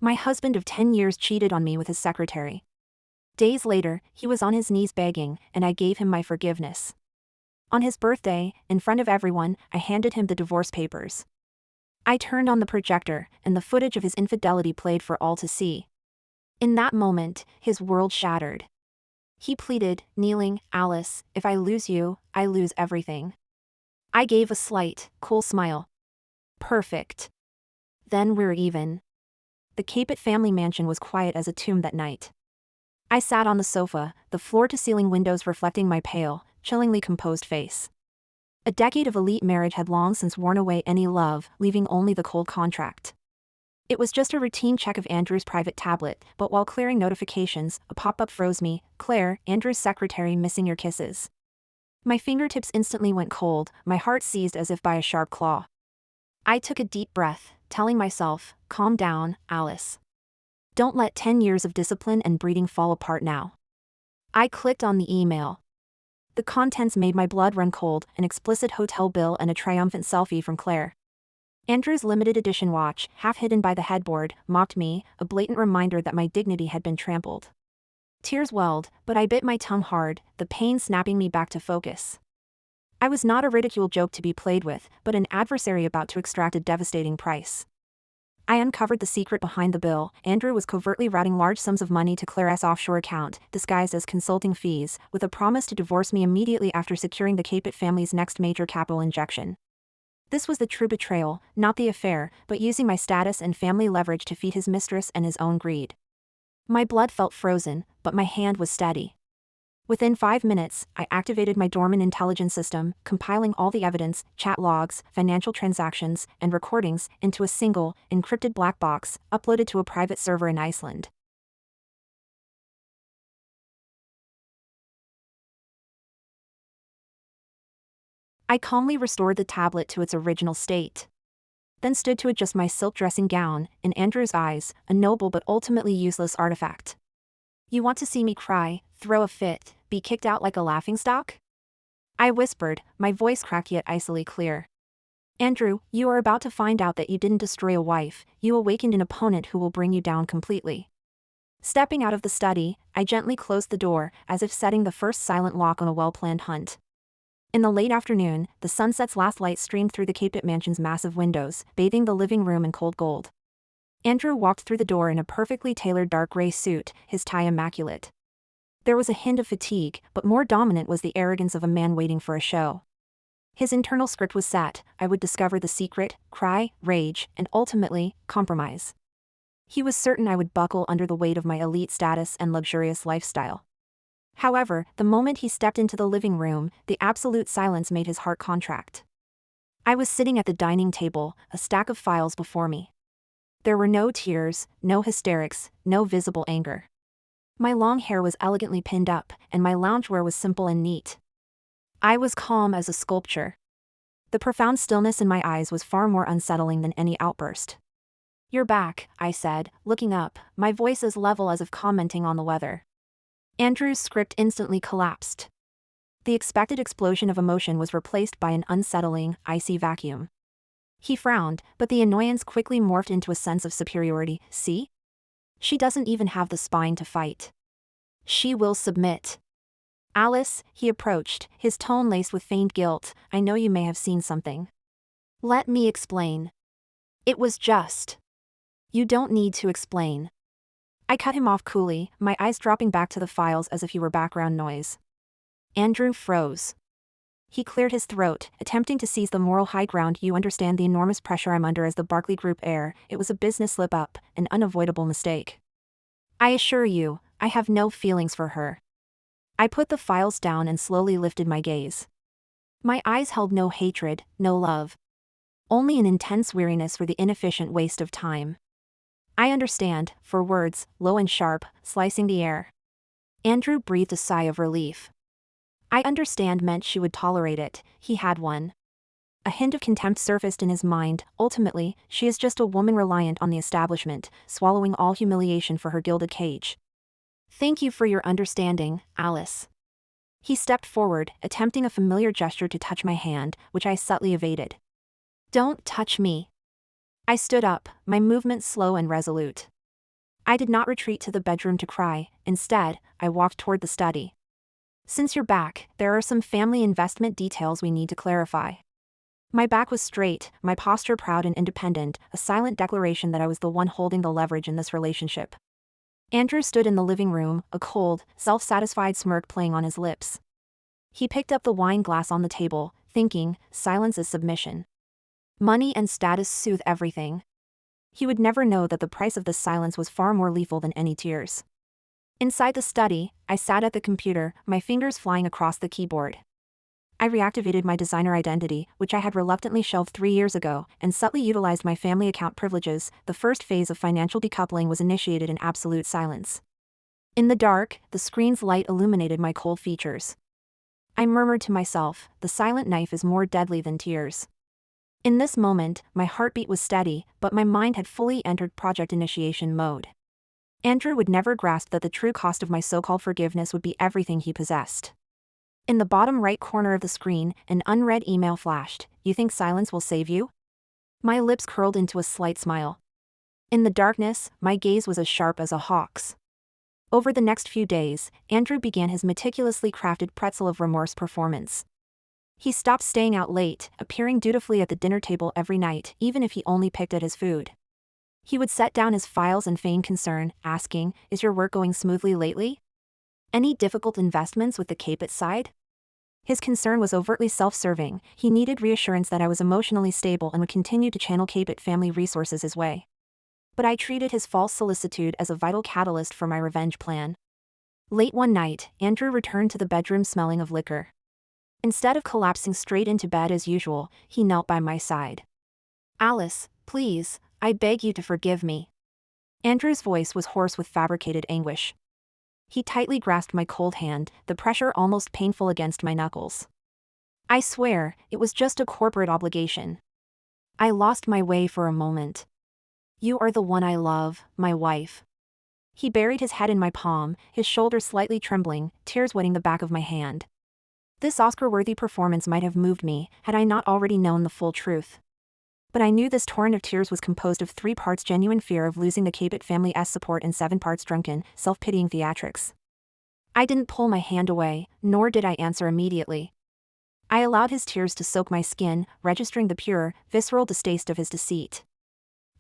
My husband of 10 years cheated on me with his secretary. Days later, he was on his knees begging, and I gave him my forgiveness. On his birthday, in front of everyone, I handed him the divorce papers. I turned on the projector, and the footage of his infidelity played for all to see. In that moment, his world shattered. He pleaded, kneeling, "Alice, if I lose you, I lose everything." I gave a slight, cool smile. "Perfect. Then we're even." The Capet family mansion was quiet as a tomb that night. I sat on the sofa, the floor-to-ceiling windows reflecting my pale, chillingly composed face. A decade of elite marriage had long since worn away any love, leaving only the cold contract. It was just a routine check of Andrew's private tablet, but while clearing notifications, a pop-up froze me. "Claire, Andrew's secretary missing your kisses." My fingertips instantly went cold, my heart seized as if by a sharp claw. I took a deep breath, telling myself, "Calm down, Alice. Don't let 10 years of discipline and breeding fall apart now." I clicked on the email. The contents made my blood run cold, an explicit hotel bill and a triumphant selfie from Claire. Andrew's limited edition watch, half hidden by the headboard, mocked me, a blatant reminder that my dignity had been trampled. Tears welled, but I bit my tongue hard, the pain snapping me back to focus. I was not a ridicule joke to be played with, but an adversary about to extract a devastating price. I uncovered the secret behind the bill. Andrew was covertly routing large sums of money to Claire's offshore account, disguised as consulting fees, with a promise to divorce me immediately after securing the Capet family's next major capital injection. This was the true betrayal, not the affair, but using my status and family leverage to feed his mistress and his own greed. My blood felt frozen, but my hand was steady. Within 5 minutes, I activated my dormant intelligence system, compiling all the evidence, chat logs, financial transactions, and recordings, into a single, encrypted black box, uploaded to a private server in Iceland. I calmly restored the tablet to its original state. Then stood to adjust my silk dressing gown, in Andrew's eyes, a noble but ultimately useless artifact. "You want to see me cry, throw a fit, be kicked out like a laughingstock?" I whispered, my voice cracked yet icily clear. "Andrew, you are about to find out that you didn't destroy a wife, you awakened an opponent who will bring you down completely." Stepping out of the study, I gently closed the door, as if setting the first silent lock on a well-planned hunt. In the late afternoon, the sunset's last light streamed through the Capet mansion's massive windows, bathing the living room in cold gold. Andrew walked through the door in a perfectly tailored dark gray suit, his tie immaculate. There was a hint of fatigue, but more dominant was the arrogance of a man waiting for a show. His internal script was set: I would discover the secret, cry, rage, and ultimately, compromise. He was certain I would buckle under the weight of my elite status and luxurious lifestyle. However, the moment he stepped into the living room, the absolute silence made his heart contract. I was sitting at the dining table, a stack of files before me. There were no tears, no hysterics, no visible anger. My long hair was elegantly pinned up, and my loungewear was simple and neat. I was calm as a sculpture. The profound stillness in my eyes was far more unsettling than any outburst. "You're back," I said, looking up, my voice as level as if commenting on the weather. Andrew's script instantly collapsed. The expected explosion of emotion was replaced by an unsettling, icy vacuum. He frowned, but the annoyance quickly morphed into a sense of superiority. "See? She doesn't even have the spine to fight. She will submit." "Alice," he approached, his tone laced with feigned guilt, "I know you may have seen something. Let me explain." "It was just." "You don't need to explain." I cut him off coolly, my eyes dropping back to the files as if he were background noise. Andrew froze. He cleared his throat, attempting to seize the moral high ground. "You understand the enormous pressure I'm under as the Barclay Group heir. It was a business slip-up, an unavoidable mistake. I assure you, I have no feelings for her." I put the files down and slowly lifted my gaze. My eyes held no hatred, no love. Only an intense weariness for the inefficient waste of time. "I understand," for words, low and sharp, slicing the air. Andrew breathed a sigh of relief. "I understand" meant she would tolerate it. He had one. A hint of contempt surfaced in his mind. "Ultimately, she is just a woman reliant on the establishment, swallowing all humiliation for her gilded cage. Thank you for your understanding, Alice." He stepped forward, attempting a familiar gesture to touch my hand, which I subtly evaded. "Don't touch me." I stood up, my movement slow and resolute. I did not retreat to the bedroom to cry. Instead, I walked toward the study. Since you're back, there are some family investment details we need to clarify. My back was straight, my posture proud and independent, a silent declaration that I was the one holding the leverage in this relationship. Andrew stood in the living room, a cold, self-satisfied smirk playing on his lips. He picked up the wine glass on the table, thinking, silence is submission. Money and status soothe everything. He would never know that the price of this silence was far more lethal than any tears. Inside the study, I sat at the computer, my fingers flying across the keyboard. I reactivated my designer identity, which I had reluctantly shelved 3 years ago, and subtly utilized my family account privileges. The first phase of financial decoupling was initiated in absolute silence. In the dark, the screen's light illuminated my cold features. I murmured to myself, the silent knife is more deadly than tears. In this moment, my heartbeat was steady, but my mind had fully entered project initiation mode. Andrew would never grasp that the true cost of my so-called forgiveness would be everything he possessed. In the bottom right corner of the screen, an unread email flashed. You think silence will save you? My lips curled into a slight smile. In the darkness, my gaze was as sharp as a hawk's. Over the next few days, Andrew began his meticulously crafted pretzel of remorse performance. He stopped staying out late, appearing dutifully at the dinner table every night, even if he only picked at his food. He would set down his files and feign concern, asking, is your work going smoothly lately? Any difficult investments with the Capit side? His concern was overtly self-serving. He needed reassurance that I was emotionally stable and would continue to channel Capit family resources his way. But I treated his false solicitude as a vital catalyst for my revenge plan. Late one night, Andrew returned to the bedroom smelling of liquor. Instead of collapsing straight into bed as usual, he knelt by my side. Alice, please, I beg you to forgive me. Andrew's voice was hoarse with fabricated anguish. He tightly grasped my cold hand, the pressure almost painful against my knuckles. I swear, it was just a corporate obligation. I lost my way for a moment. You are the one I love, my wife. He buried his head in my palm, his shoulder slightly trembling, tears wetting the back of my hand. This Oscar-worthy performance might have moved me, had I not already known the full truth. But I knew this torrent of tears was composed of 3 parts genuine fear of losing the Capit family's support and 7 parts drunken, self-pitying theatrics. I didn't pull my hand away, nor did I answer immediately. I allowed his tears to soak my skin, registering the pure, visceral distaste of his deceit.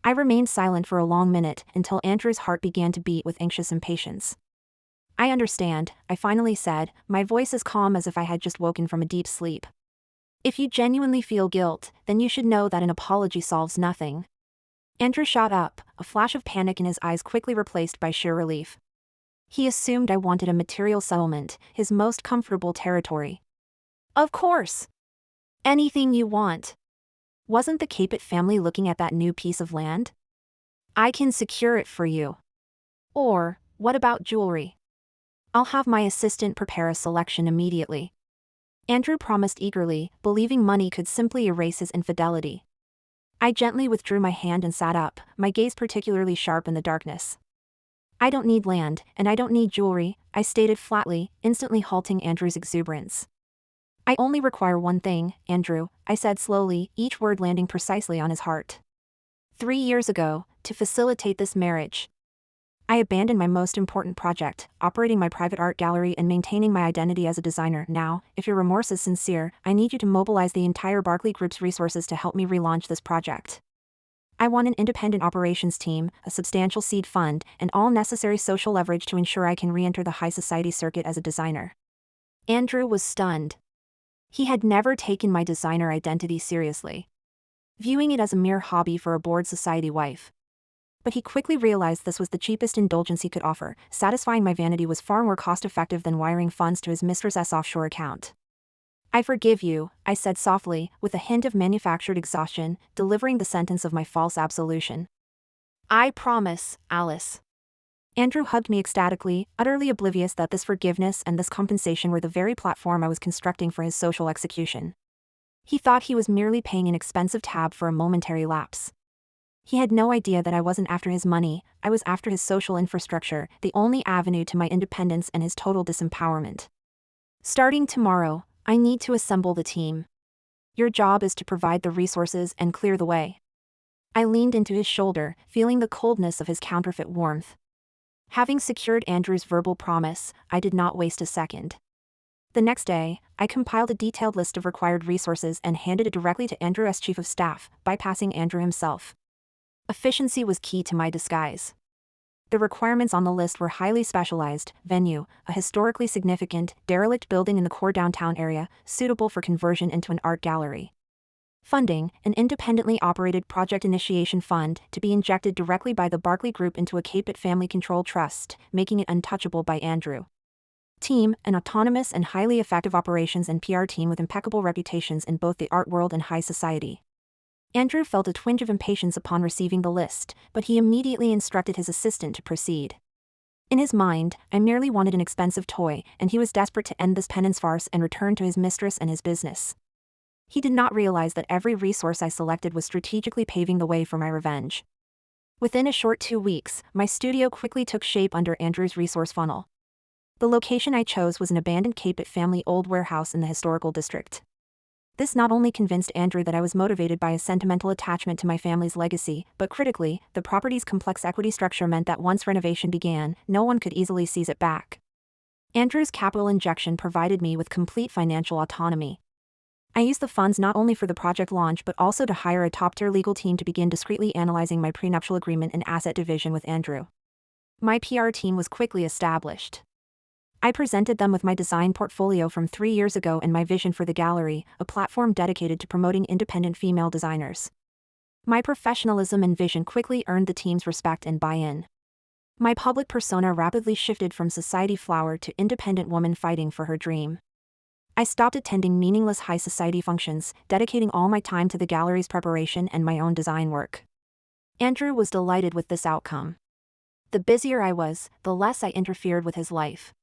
I remained silent for a long minute, until Andrew's heart began to beat with anxious impatience. I understand, I finally said, my voice as calm as if I had just woken from a deep sleep. If you genuinely feel guilt, then you should know that an apology solves nothing. Andrew shot up, a flash of panic in his eyes quickly replaced by sheer relief. He assumed I wanted a material settlement, his most comfortable territory. Of course. Anything you want. Wasn't the Capit family looking at that new piece of land? I can secure it for you. Or, what about jewelry? I'll have my assistant prepare a selection immediately. Andrew promised eagerly, believing money could simply erase his infidelity. I gently withdrew my hand and sat up, my gaze particularly sharp in the darkness. I don't need land, and I don't need jewelry, I stated flatly, instantly halting Andrew's exuberance. I only require one thing, Andrew, I said slowly, each word landing precisely on his heart. 3 years ago, to facilitate this marriage, I abandoned my most important project, operating my private art gallery and maintaining my identity as a designer. Now, if your remorse is sincere, I need you to mobilize the entire Barclay Group's resources to help me relaunch this project. I want an independent operations team, a substantial seed fund, and all necessary social leverage to ensure I can re-enter the high society circuit as a designer. Andrew was stunned. He had never taken my designer identity seriously, viewing it as a mere hobby for a bored society wife. But he quickly realized this was the cheapest indulgence he could offer. Satisfying my vanity was far more cost-effective than wiring funds to his mistress's offshore account. I forgive you, I said softly, with a hint of manufactured exhaustion, delivering the sentence of my false absolution. I promise, Alice. Andrew hugged me ecstatically, utterly oblivious that this forgiveness and this compensation were the very platform I was constructing for his social execution. He thought he was merely paying an expensive tab for a momentary lapse. He had no idea that I wasn't after his money, I was after his social infrastructure, the only avenue to my independence and his total disempowerment. Starting tomorrow, I need to assemble the team. Your job is to provide the resources and clear the way. I leaned into his shoulder, feeling the coldness of his counterfeit warmth. Having secured Andrew's verbal promise, I did not waste a second. The next day, I compiled a detailed list of required resources and handed it directly to Andrew as chief of staff, bypassing Andrew himself. Efficiency was key to my disguise. The requirements on the list were highly specialized: venue, a historically significant, derelict building in the core downtown area, suitable for conversion into an art gallery. Funding, an independently operated project initiation fund to be injected directly by the Barclay Group into a Capet family-controlled trust, making it untouchable by Andrew. Team, an autonomous and highly effective operations and PR team with impeccable reputations in both the art world and high society. Andrew felt a twinge of impatience upon receiving the list, but he immediately instructed his assistant to proceed. In his mind, I merely wanted an expensive toy, and he was desperate to end this penance farce and return to his mistress and his business. He did not realize that every resource I selected was strategically paving the way for my revenge. Within a short 2 weeks, my studio quickly took shape under Andrew's resource funnel. The location I chose was an abandoned Capet family old warehouse in the historical district. This not only convinced Andrew that I was motivated by a sentimental attachment to my family's legacy, but critically, the property's complex equity structure meant that once renovation began, no one could easily seize it back. Andrew's capital injection provided me with complete financial autonomy. I used the funds not only for the project launch but also to hire a top-tier legal team to begin discreetly analyzing my prenuptial agreement and asset division with Andrew. My PR team was quickly established. I presented them with my design portfolio from 3 years ago and my vision for the gallery, a platform dedicated to promoting independent female designers. My professionalism and vision quickly earned the team's respect and buy-in. My public persona rapidly shifted from society flower to independent woman fighting for her dream. I stopped attending meaningless high society functions, dedicating all my time to the gallery's preparation and my own design work. Andrew was delighted with this outcome. The busier I was, the less I interfered with his life.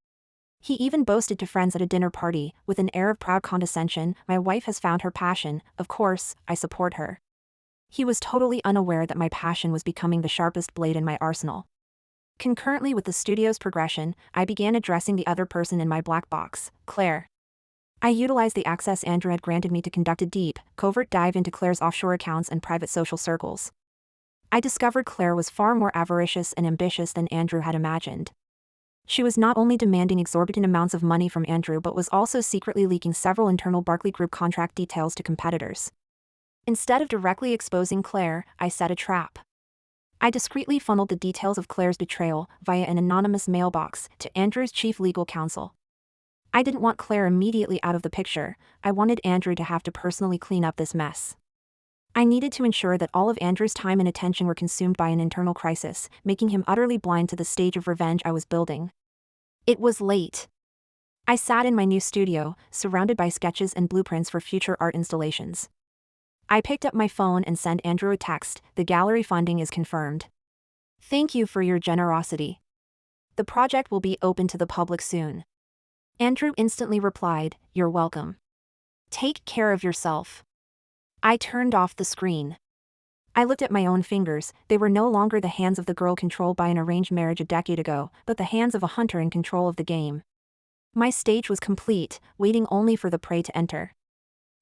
He even boasted to friends at a dinner party, with an air of proud condescension, "My wife has found her passion, of course, I support her." He was totally unaware that my passion was becoming the sharpest blade in my arsenal. Concurrently with the studio's progression, I began addressing the other person in my black box, Claire. I utilized the access Andrew had granted me to conduct a deep, covert dive into Claire's offshore accounts and private social circles. I discovered Claire was far more avaricious and ambitious than Andrew had imagined. She was not only demanding exorbitant amounts of money from Andrew but was also secretly leaking several internal Barclay Group contract details to competitors. Instead of directly exposing Claire, I set a trap. I discreetly funneled the details of Claire's betrayal, via an anonymous mailbox, to Andrew's chief legal counsel. I didn't want Claire immediately out of the picture. I wanted Andrew to have to personally clean up this mess. I needed to ensure that all of Andrew's time and attention were consumed by an internal crisis, making him utterly blind to the stage of revenge I was building. It was late. I sat in my new studio, surrounded by sketches and blueprints for future art installations. I picked up my phone and sent Andrew a text: "The gallery funding is confirmed. Thank you for your generosity. The project will be open to the public soon." Andrew instantly replied, "You're welcome. Take care of yourself." I turned off the screen. I looked at my own fingers. They were no longer the hands of the girl controlled by an arranged marriage a decade ago, but the hands of a hunter in control of the game. My stage was complete, waiting only for the prey to enter.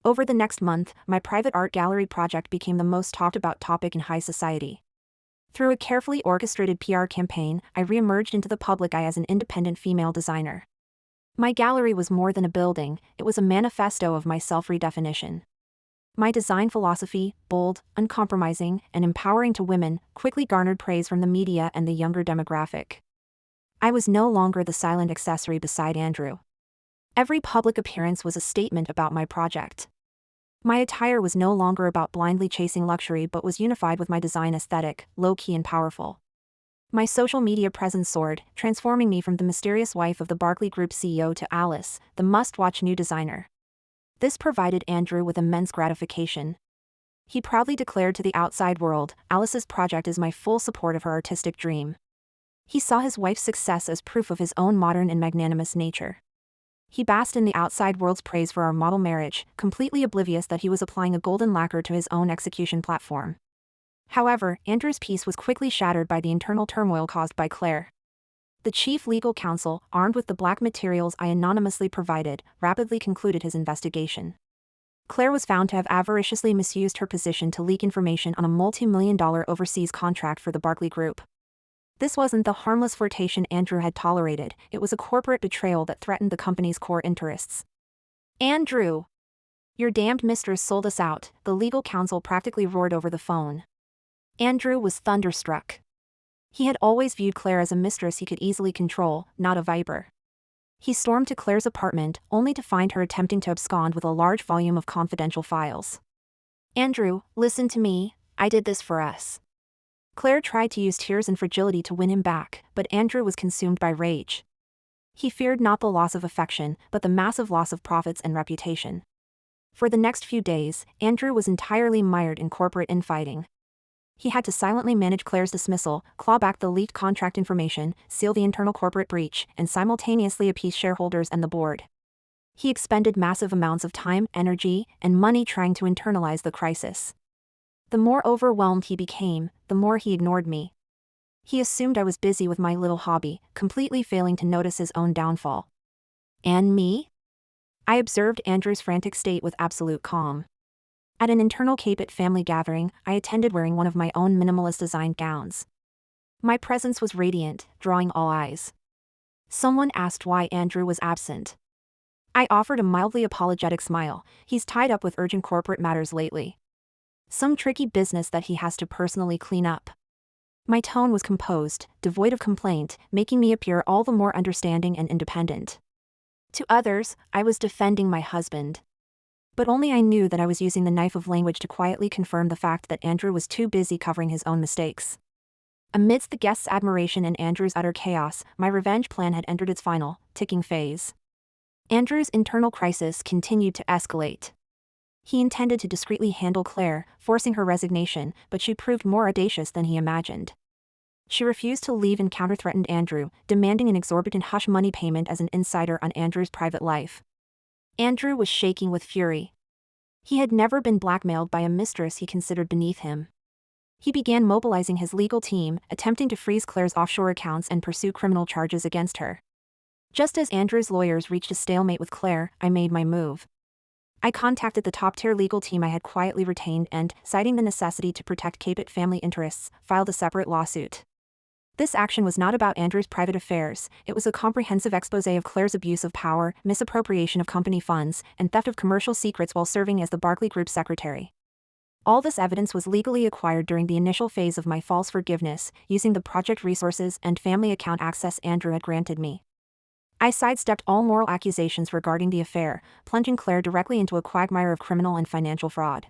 Over the next month, my private art gallery project became the most talked about topic in high society. Through a carefully orchestrated PR campaign, I re-emerged into the public eye as an independent female designer. My gallery was more than a building, it was a manifesto of my self-redefinition. My design philosophy, bold, uncompromising, and empowering to women, quickly garnered praise from the media and the younger demographic. I was no longer the silent accessory beside Andrew. Every public appearance was a statement about my project. My attire was no longer about blindly chasing luxury but was unified with my design aesthetic, low-key and powerful. My social media presence soared, transforming me from the mysterious wife of the Barclay Group CEO to Alice, the must-watch new designer. This provided Andrew with immense gratification. He proudly declared to the outside world, "Alice's project is my full support of her artistic dream." He saw his wife's success as proof of his own modern and magnanimous nature. He basked in the outside world's praise for our model marriage, completely oblivious that he was applying a golden lacquer to his own execution platform. However, Andrew's peace was quickly shattered by the internal turmoil caused by Claire. The chief legal counsel, armed with the black materials I anonymously provided, rapidly concluded his investigation. Claire was found to have avariciously misused her position to leak information on a multi-million-dollar overseas contract for the Barclay Group. This wasn't the harmless flirtation Andrew had tolerated, it was a corporate betrayal that threatened the company's core interests. Andrew! Your damned mistress sold us out, the legal counsel practically roared over the phone. Andrew was thunderstruck. He had always viewed Claire as a mistress he could easily control, not a viper. He stormed to Claire's apartment, only to find her attempting to abscond with a large volume of confidential files. Andrew, listen to me, I did this for us. Claire tried to use tears and fragility to win him back, but Andrew was consumed by rage. He feared not the loss of affection, but the massive loss of profits and reputation. For the next few days, Andrew was entirely mired in corporate infighting. He had to silently manage Claire's dismissal, claw back the leaked contract information, seal the internal corporate breach, and simultaneously appease shareholders and the board. He expended massive amounts of time, energy, and money trying to internalize the crisis. The more overwhelmed he became, the more he ignored me. He assumed I was busy with my little hobby, completely failing to notice his own downfall. And me? I observed Andrew's frantic state with absolute calm. At an internal Capet family gathering, I attended wearing one of my own minimalist-designed gowns. My presence was radiant, drawing all eyes. Someone asked why Andrew was absent. I offered a mildly apologetic smile. He's tied up with urgent corporate matters lately. Some tricky business that he has to personally clean up. My tone was composed, devoid of complaint, making me appear all the more understanding and independent. To others, I was defending my husband. But only I knew that I was using the knife of language to quietly confirm the fact that Andrew was too busy covering his own mistakes. Amidst the guests' admiration and Andrew's utter chaos, my revenge plan had entered its final, ticking phase. Andrew's internal crisis continued to escalate. He intended to discreetly handle Claire, forcing her resignation, but she proved more audacious than he imagined. She refused to leave and counter-threatened Andrew, demanding an exorbitant hush money payment as an insider on Andrew's private life. Andrew was shaking with fury. He had never been blackmailed by a mistress he considered beneath him. He began mobilizing his legal team, attempting to freeze Claire's offshore accounts and pursue criminal charges against her. Just as Andrew's lawyers reached a stalemate with Claire, I made my move. I contacted the top-tier legal team I had quietly retained and, citing the necessity to protect Capet family interests, filed a separate lawsuit. This action was not about Andrew's private affairs, it was a comprehensive exposé of Claire's abuse of power, misappropriation of company funds, and theft of commercial secrets while serving as the Barclay Group's secretary. All this evidence was legally acquired during the initial phase of my false forgiveness, using the project resources and family account access Andrew had granted me. I sidestepped all moral accusations regarding the affair, plunging Claire directly into a quagmire of criminal and financial fraud.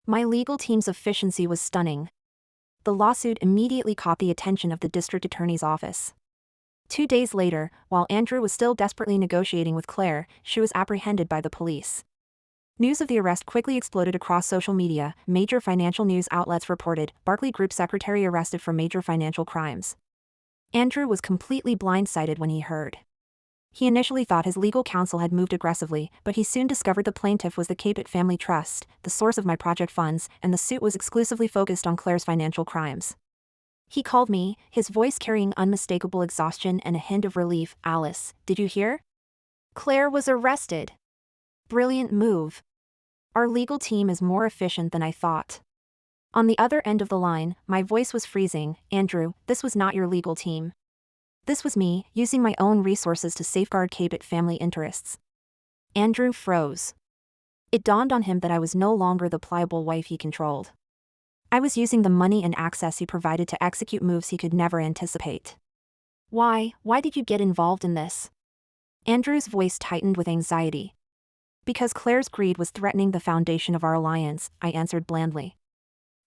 My legal team's efficiency was stunning. The lawsuit immediately caught the attention of the district attorney's office. 2 days later, while Andrew was still desperately negotiating with Claire, she was apprehended by the police. News of the arrest quickly exploded across social media. Major financial news outlets reported, Barclay Group secretary arrested for major financial crimes. Andrew was completely blindsided when he heard. He initially thought his legal counsel had moved aggressively, but he soon discovered the plaintiff was the Capet Family Trust, the source of my project funds, and the suit was exclusively focused on Claire's financial crimes. He called me, his voice carrying unmistakable exhaustion and a hint of relief. "Alice, did you hear? Claire was arrested. Brilliant move. Our legal team is more efficient than I thought." On the other end of the line, my voice was freezing. "Andrew, this was not your legal team. This was me, using my own resources to safeguard Capet family interests." Andrew froze. It dawned on him that I was no longer the pliable wife he controlled. I was using the money and access he provided to execute moves he could never anticipate. Why did you get involved in this?" Andrew's voice tightened with anxiety. "Because Claire's greed was threatening the foundation of our alliance," I answered blandly.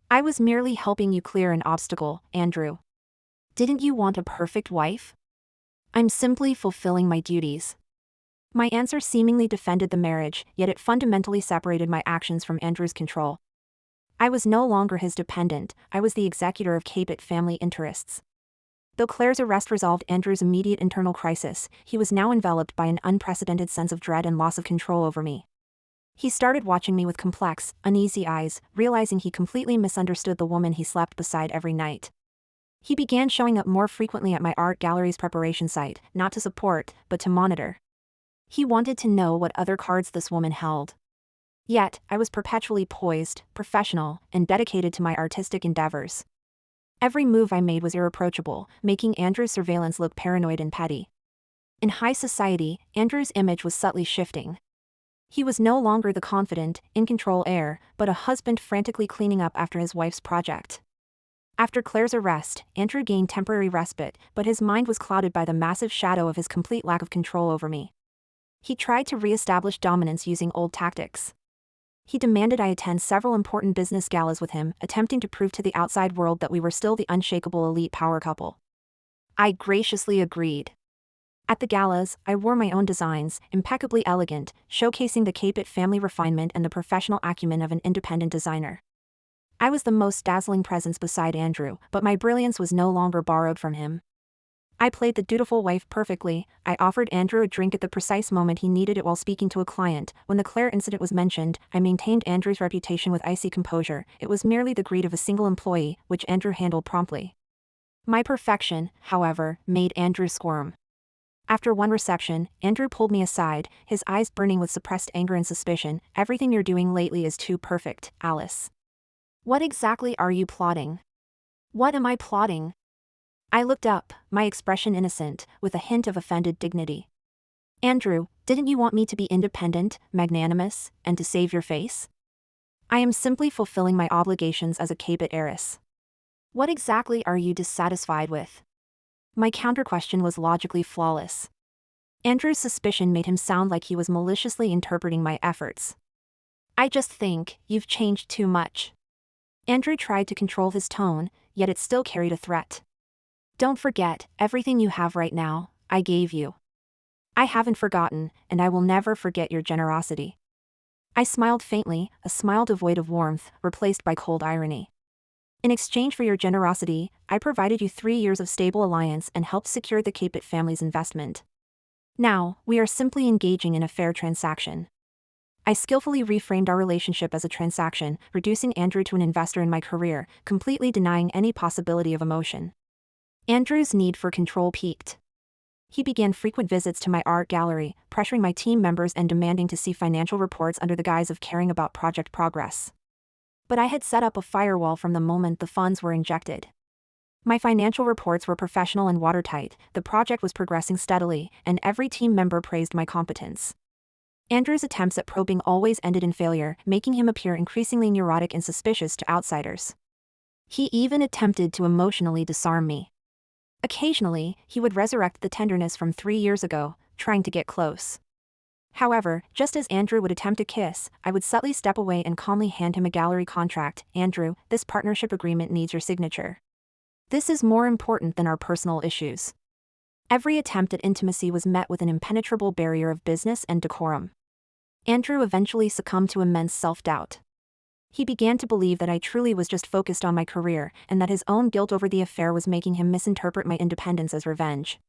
"I was merely helping you clear an obstacle, Andrew. Didn't you want a perfect wife?" "I'm simply fulfilling my duties." My answer seemingly defended the marriage, yet it fundamentally separated my actions from Andrew's control. I was no longer his dependent, I was the executor of Capet family interests. Though Claire's arrest resolved Andrew's immediate internal crisis, he was now enveloped by an unprecedented sense of dread and loss of control over me. He started watching me with complex, uneasy eyes, realizing he completely misunderstood the woman he slept beside every night. He began showing up more frequently at my art gallery's preparation site, not to support, but to monitor. He wanted to know what other cards this woman held. Yet, I was perpetually poised, professional, and dedicated to my artistic endeavors. Every move I made was irreproachable, making Andrew's surveillance look paranoid and petty. In high society, Andrew's image was subtly shifting. He was no longer the confident, in-control heir, but a husband frantically cleaning up after his wife's project. After Claire's arrest, Andrew gained temporary respite, but his mind was clouded by the massive shadow of his complete lack of control over me. He tried to re-establish dominance using old tactics. He demanded I attend several important business galas with him, attempting to prove to the outside world that we were still the unshakable elite power couple. I graciously agreed. At the galas, I wore my own designs, impeccably elegant, showcasing the Capet family refinement and the professional acumen of an independent designer. I was the most dazzling presence beside Andrew, but my brilliance was no longer borrowed from him. I played the dutiful wife perfectly. I offered Andrew a drink at the precise moment he needed it while speaking to a client. When the Claire incident was mentioned, I maintained Andrew's reputation with icy composure. It was merely the greed of a single employee, which Andrew handled promptly. My perfection, however, made Andrew squirm. After one reception, Andrew pulled me aside, his eyes burning with suppressed anger and suspicion. Everything you're doing lately is too perfect, Alice. What exactly are you plotting? What am I plotting? I looked up, my expression innocent, with a hint of offended dignity. Andrew, didn't you want me to be independent, magnanimous, and to save your face? I am simply fulfilling my obligations as a Capet heiress. What exactly are you dissatisfied with? My counter-question was logically flawless. Andrew's suspicion made him sound like he was maliciously interpreting my efforts. I just think you've changed too much. Andrew tried to control his tone, yet it still carried a threat. Don't forget, everything you have right now, I gave you. I haven't forgotten, and I will never forget your generosity. I smiled faintly, a smile devoid of warmth, replaced by cold irony. In exchange for your generosity, I provided you 3 years of stable alliance and helped secure the Capet family's investment. Now, we are simply engaging in a fair transaction. I skillfully reframed our relationship as a transaction, reducing Andrew to an investor in my career, completely denying any possibility of emotion. Andrew's need for control peaked. He began frequent visits to my art gallery, pressuring my team members and demanding to see financial reports under the guise of caring about project progress. But I had set up a firewall from the moment the funds were injected. My financial reports were professional and watertight, the project was progressing steadily, and every team member praised my competence. Andrew's attempts at probing always ended in failure, making him appear increasingly neurotic and suspicious to outsiders. He even attempted to emotionally disarm me. Occasionally, he would resurrect the tenderness from 3 years ago, trying to get close. However, just as Andrew would attempt a kiss, I would subtly step away and calmly hand him a gallery contract. Andrew, this partnership agreement needs your signature. This is more important than our personal issues. Every attempt at intimacy was met with an impenetrable barrier of business and decorum. Andrew eventually succumbed to immense self-doubt. He began to believe that I truly was just focused on my career, and that his own guilt over the affair was making him misinterpret my independence as revenge.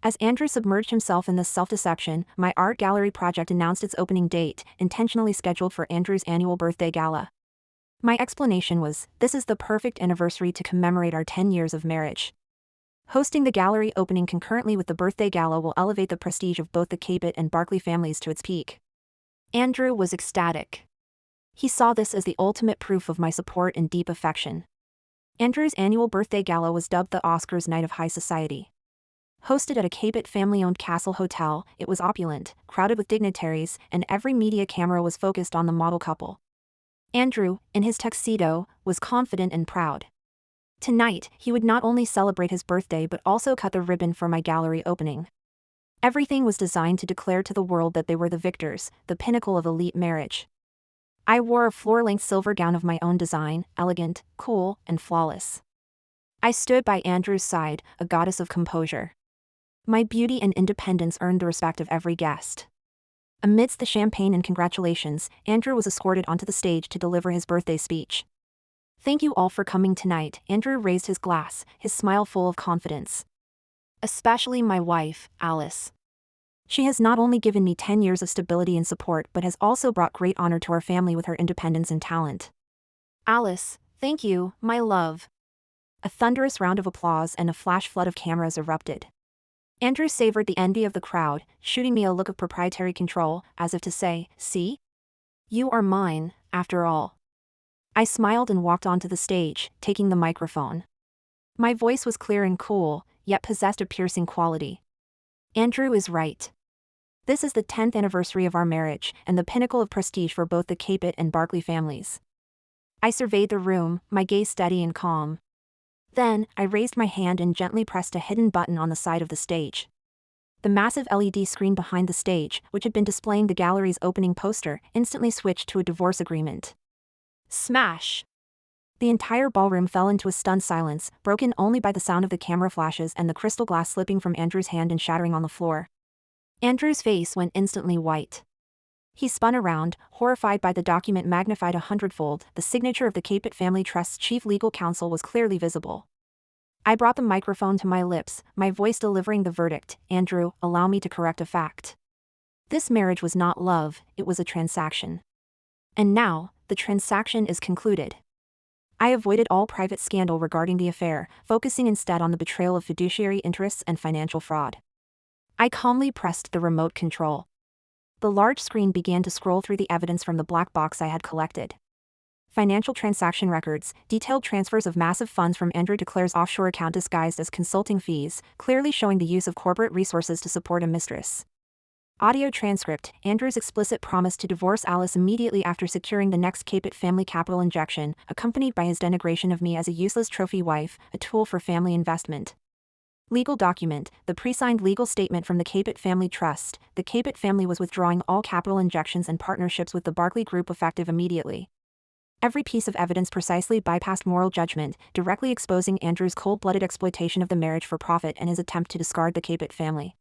As Andrew submerged himself in this self-deception, my art gallery project announced its opening date, intentionally scheduled for Andrew's annual birthday gala. My explanation was, this is the perfect anniversary to commemorate our 10 years of marriage. Hosting the gallery opening concurrently with the birthday gala will elevate the prestige of both the Capet and Barclay families to its peak. Andrew was ecstatic. He saw this as the ultimate proof of my support and deep affection. Andrew's annual birthday gala was dubbed the Oscars Night of High Society. Hosted at a Capet family-owned castle hotel, it was opulent, crowded with dignitaries, and every media camera was focused on the model couple. Andrew, in his tuxedo, was confident and proud. Tonight, he would not only celebrate his birthday but also cut the ribbon for my gallery opening. Everything was designed to declare to the world that they were the victors, the pinnacle of elite marriage. I wore a floor-length silver gown of my own design, elegant, cool, and flawless. I stood by Andrew's side, a goddess of composure. My beauty and independence earned the respect of every guest. Amidst the champagne and congratulations, Andrew was escorted onto the stage to deliver his birthday speech. Thank you all for coming tonight, Andrew raised his glass, his smile full of confidence. Especially my wife, Alice. She has not only given me 10 years of stability and support but has also brought great honor to our family with her independence and talent. Alice, thank you, my love. A thunderous round of applause and a flash flood of cameras erupted. Andrew savored the envy of the crowd, shooting me a look of proprietary control, as if to say, see? You are mine, after all. I smiled and walked onto the stage, taking the microphone. My voice was clear and cool, yet possessed a piercing quality. Andrew is right. This is the 10th anniversary of our marriage, and the pinnacle of prestige for both the Capet and Barkley families. I surveyed the room, my gaze steady and calm. Then, I raised my hand and gently pressed a hidden button on the side of the stage. The massive LED screen behind the stage, which had been displaying the gallery's opening poster, instantly switched to a divorce agreement. Smash! The entire ballroom fell into a stunned silence, broken only by the sound of the camera flashes and the crystal glass slipping from Andrew's hand and shattering on the floor. Andrew's face went instantly white. He spun around, horrified by the document magnified 100-fold. The signature of the Capet Family Trust's chief legal counsel was clearly visible. I brought the microphone to my lips, my voice delivering the verdict. Andrew, allow me to correct a fact. This marriage was not love, it was a transaction. And now, the transaction is concluded. I avoided all private scandal regarding the affair, focusing instead on the betrayal of fiduciary interests and financial fraud. I calmly pressed the remote control. The large screen began to scroll through the evidence from the black box I had collected. Financial transaction records, detailed transfers of massive funds from Andrew Declare's offshore account disguised as consulting fees, clearly showing the use of corporate resources to support a mistress. Audio transcript, Andrew's explicit promise to divorce Alice immediately after securing the next Capet family capital injection, accompanied by his denigration of me as a useless trophy wife, a tool for family investment. Legal document, the pre-signed legal statement from the Capet Family Trust. The Capet family was withdrawing all capital injections and partnerships with the Barkley Group effective immediately. Every piece of evidence precisely bypassed moral judgment, directly exposing Andrew's cold-blooded exploitation of the marriage for profit and his attempt to discard the Capet family.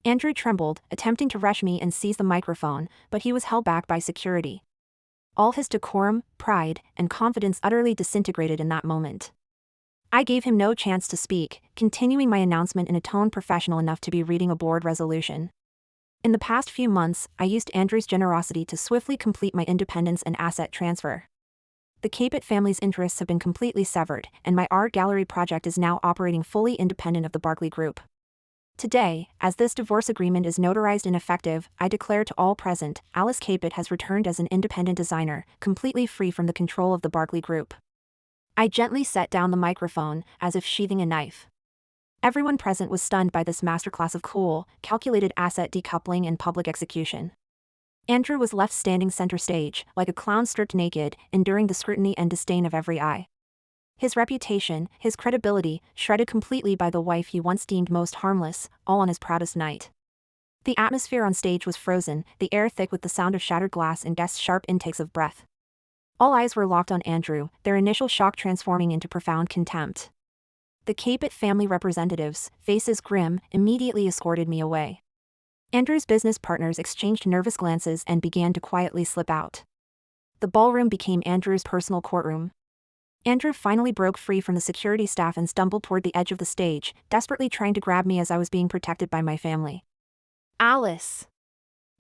Andrew trembled, attempting to rush me and seize the microphone, but he was held back by security. All his decorum, pride, and confidence utterly disintegrated in that moment. I gave him no chance to speak, continuing my announcement in a tone professional enough to be reading a board resolution. In the past few months, I used Andrew's generosity to swiftly complete my independence and asset transfer. The Capet family's interests have been completely severed, and my art gallery project is now operating fully independent of the Barkley Group. Today, as this divorce agreement is notarized and effective, I declare to all present, Alice Capet has returned as an independent designer, completely free from the control of the Barkley Group. I gently set down the microphone, as if sheathing a knife. Everyone present was stunned by this masterclass of cool, calculated asset decoupling and public execution. Andrew was left standing center stage, like a clown stripped naked, enduring the scrutiny and disdain of every eye. His reputation, his credibility, shredded completely by the wife he once deemed most harmless, all on his proudest night. The atmosphere on stage was frozen, the air thick with the sound of shattered glass and guests' sharp intakes of breath. All eyes were locked on Andrew, their initial shock transforming into profound contempt. The Capet family representatives, faces grim, immediately escorted me away. Andrew's business partners exchanged nervous glances and began to quietly slip out. The ballroom became Andrew's personal courtroom. Andrew finally broke free from the security staff and stumbled toward the edge of the stage, desperately trying to grab me as I was being protected by my family. Alice!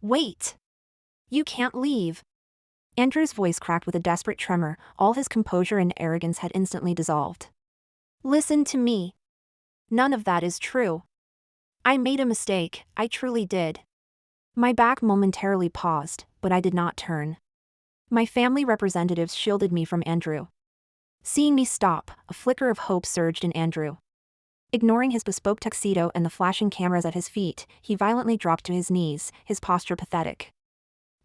Wait! You can't leave! Andrew's voice cracked with a desperate tremor, all his composure and arrogance had instantly dissolved. Listen to me. None of that is true. I made a mistake, I truly did. My back momentarily paused, but I did not turn. My family representatives shielded me from Andrew. Seeing me stop, a flicker of hope surged in Andrew. Ignoring his bespoke tuxedo and the flashing cameras at his feet, he violently dropped to his knees, his posture pathetic.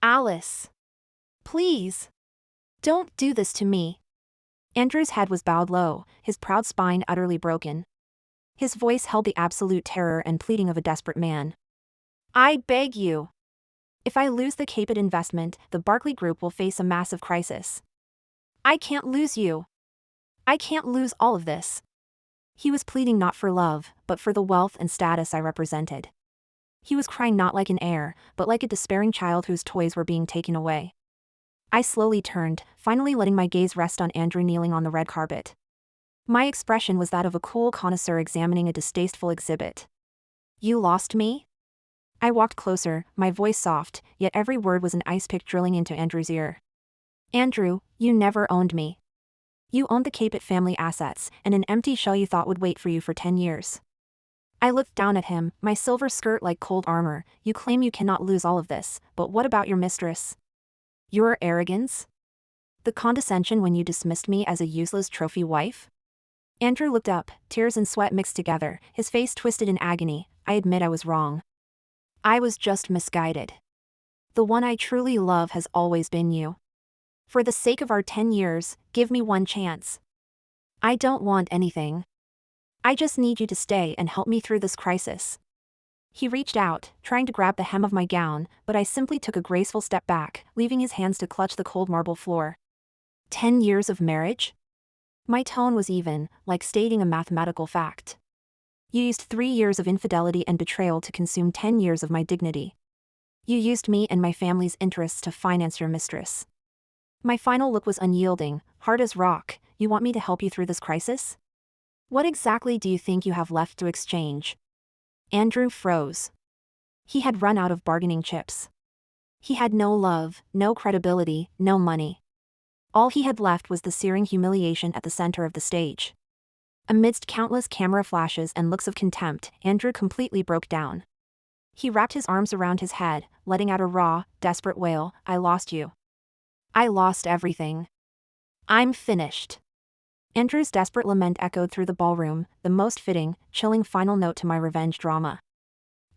Alice! Please! Don't do this to me. Andrew's head was bowed low, his proud spine utterly broken. His voice held the absolute terror and pleading of a desperate man. I beg you. If I lose the Capet investment, the Barkley Group will face a massive crisis. I can't lose you. I can't lose all of this. He was pleading not for love, but for the wealth and status I represented. He was crying not like an heir, but like a despairing child whose toys were being taken away. I slowly turned, finally letting my gaze rest on Andrew kneeling on the red carpet. My expression was that of a cool connoisseur examining a distasteful exhibit. You lost me? I walked closer, my voice soft, yet every word was an ice pick drilling into Andrew's ear. Andrew, you never owned me. You owned the Capet family assets, and an empty shell you thought would wait for you for 10 years. I looked down at him, my silver skirt like cold armor. You claim you cannot lose all of this, but what about your mistress? Your arrogance? The condescension when you dismissed me as a useless trophy wife? Andrew looked up, tears and sweat mixed together, his face twisted in agony. I admit I was wrong. I was just misguided. The one I truly love has always been you. For the sake of our 10 years, give me one chance. I don't want anything. I just need you to stay and help me through this crisis. He reached out, trying to grab the hem of my gown, but I simply took a graceful step back, leaving his hands to clutch the cold marble floor. 10 years of marriage? My tone was even, like stating a mathematical fact. You used 3 years of infidelity and betrayal to consume 10 years of my dignity. You used me and my family's interests to finance your mistress. My final look was unyielding, hard as rock. You want me to help you through this crisis? What exactly do you think you have left to exchange? Andrew froze. He had run out of bargaining chips. He had no love, no credibility, no money. All he had left was the searing humiliation at the center of the stage. Amidst countless camera flashes and looks of contempt, Andrew completely broke down. He wrapped his arms around his head, letting out a raw, desperate wail. I lost you. I lost everything. I'm finished. Andrew's desperate lament echoed through the ballroom, the most fitting, chilling final note to my revenge drama.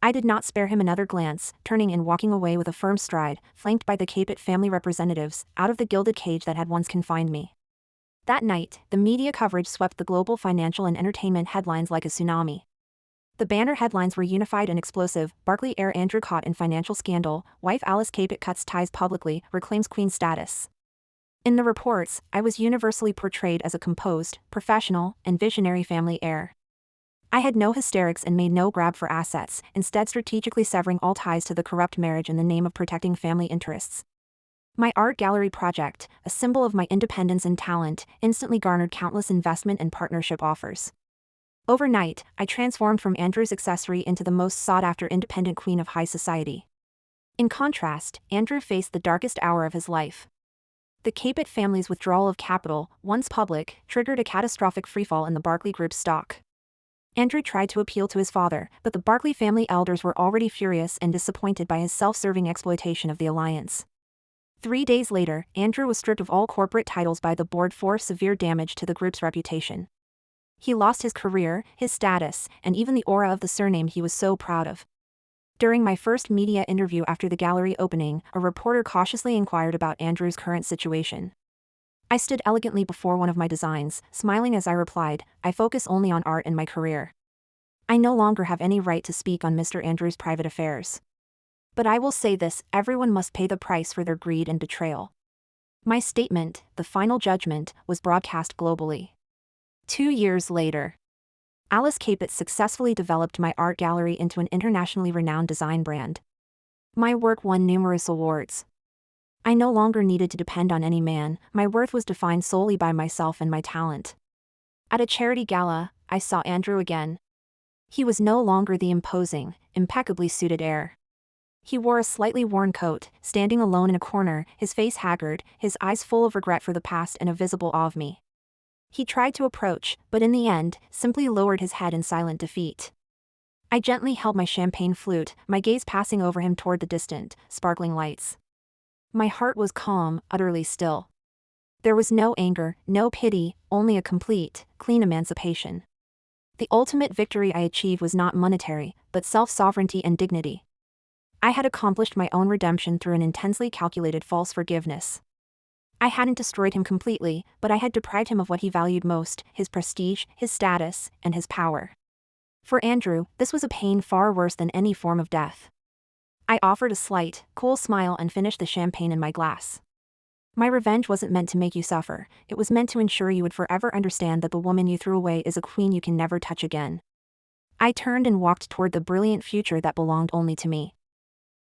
I did not spare him another glance, turning and walking away with a firm stride, flanked by the Capet family representatives, out of the gilded cage that had once confined me. That night, the media coverage swept the global financial and entertainment headlines like a tsunami. The banner headlines were unified and explosive. Barclay heir Andrew caught in financial scandal, wife Alice Capet cuts ties publicly, reclaims queen status. In the reports, I was universally portrayed as a composed, professional, and visionary family heir. I had no hysterics and made no grab for assets, instead strategically severing all ties to the corrupt marriage in the name of protecting family interests. My art gallery project, a symbol of my independence and talent, instantly garnered countless investment and partnership offers. Overnight, I transformed from Andrew's accessory into the most sought-after independent queen of high society. In contrast, Andrew faced the darkest hour of his life. The Capet family's withdrawal of capital, once public, triggered a catastrophic freefall in the Barclay Group's stock. Andrew tried to appeal to his father, but the Barclay family elders were already furious and disappointed by his self-serving exploitation of the alliance. 3 days later, Andrew was stripped of all corporate titles by the board for severe damage to the group's reputation. He lost his career, his status, and even the aura of the surname he was so proud of. During my first media interview after the gallery opening, a reporter cautiously inquired about Andrew's current situation. I stood elegantly before one of my designs, smiling as I replied, I focus only on art and my career. I no longer have any right to speak on Mr. Andrew's private affairs. But I will say this, everyone must pay the price for their greed and betrayal. My statement, the final judgment, was broadcast globally. 2 years later, Alice Capet successfully developed my art gallery into an internationally renowned design brand. My work won numerous awards. I no longer needed to depend on any man, my worth was defined solely by myself and my talent. At a charity gala, I saw Andrew again. He was no longer the imposing, impeccably suited heir. He wore a slightly worn coat, standing alone in a corner, his face haggard, his eyes full of regret for the past and a visible awe of me. He tried to approach, but in the end, simply lowered his head in silent defeat. I gently held my champagne flute, my gaze passing over him toward the distant, sparkling lights. My heart was calm, utterly still. There was no anger, no pity, only a complete, clean emancipation. The ultimate victory I achieved was not monetary, but self-sovereignty and dignity. I had accomplished my own redemption through an intensely calculated false forgiveness. I hadn't destroyed him completely, but I had deprived him of what he valued most, his prestige, his status, and his power. For Andrew, this was a pain far worse than any form of death. I offered a slight, cool smile and finished the champagne in my glass. My revenge wasn't meant to make you suffer, it was meant to ensure you would forever understand that the woman you threw away is a queen you can never touch again. I turned and walked toward the brilliant future that belonged only to me.